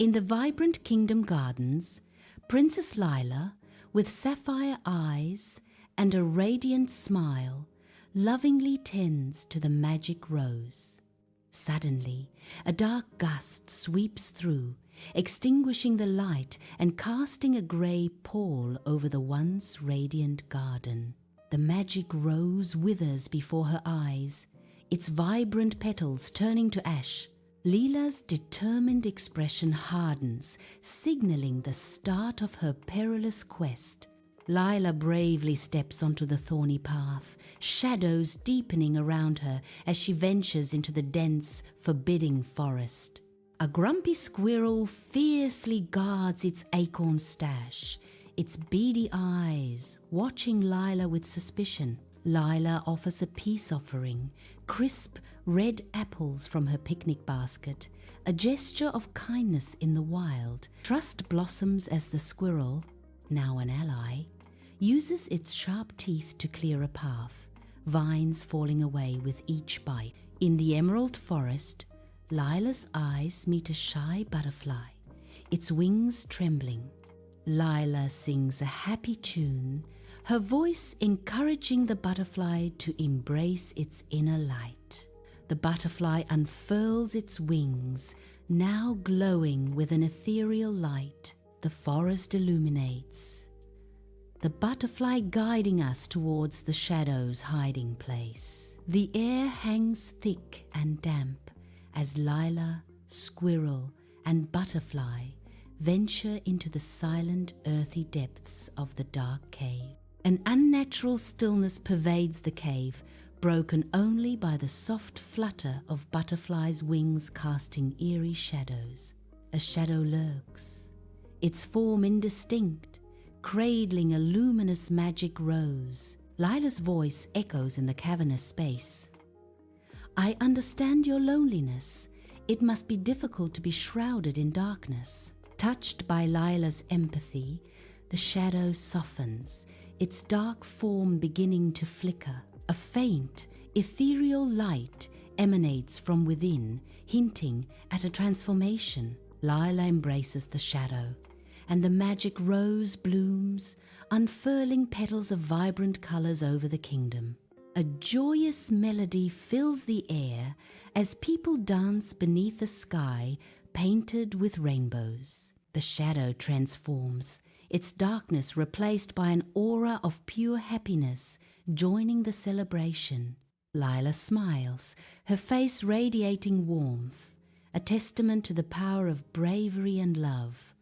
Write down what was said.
In the vibrant kingdom gardens, Princess Lila, with sapphire eyes and a radiant smile, lovingly tends to the magic rose. Suddenly, a dark gust sweeps through, extinguishing the light and casting a grey pall over the once radiant garden. The magic rose withers before her eyes, its vibrant petals turning to ash. Lila's determined expression hardens, signaling the start of her perilous quest. Lila bravely steps onto the thorny path, shadows deepening around her as she ventures into the dense, forbidding forest. A grumpy squirrel fiercely guards its acorn stash, its beady eyes watching Lila with suspicion. Lila offers a peace offering, crisp red apples from her picnic basket, a gesture of kindness in the wild. Trust blossoms as the squirrel, now an ally, uses its sharp teeth to clear a path, vines falling away with each bite. In the emerald forest, Lila's eyes meet a shy butterfly, its wings trembling. Lila sings a happy tune, her voice encouraging the butterfly to embrace its inner light. The butterfly unfurls its wings, now glowing with an ethereal light. The forest illuminates, the butterfly guiding us towards the shadow's hiding place. The air hangs thick and damp as Lila, squirrel, and butterfly venture into the silent, earthy depths of the dark cave. An unnatural stillness pervades the cave, broken only by the soft flutter of butterflies' wings casting eerie shadows. A shadow lurks, its form indistinct, cradling a luminous magic rose. Lila's voice echoes in the cavernous space. I understand your loneliness. It must be difficult to be shrouded in darkness. Touched by Lila's empathy, the shadow softens, its dark form beginning to flicker. A faint, ethereal light emanates from within, hinting at a transformation. Lila embraces the shadow, and the magic rose blooms, unfurling petals of vibrant colors over the kingdom. A joyous melody fills the air as people dance beneath a sky painted with rainbows. The shadow transforms, its darkness replaced by an aura of pure happiness, joining the celebration. Lila smiles, her face radiating warmth, a testament to the power of bravery and love.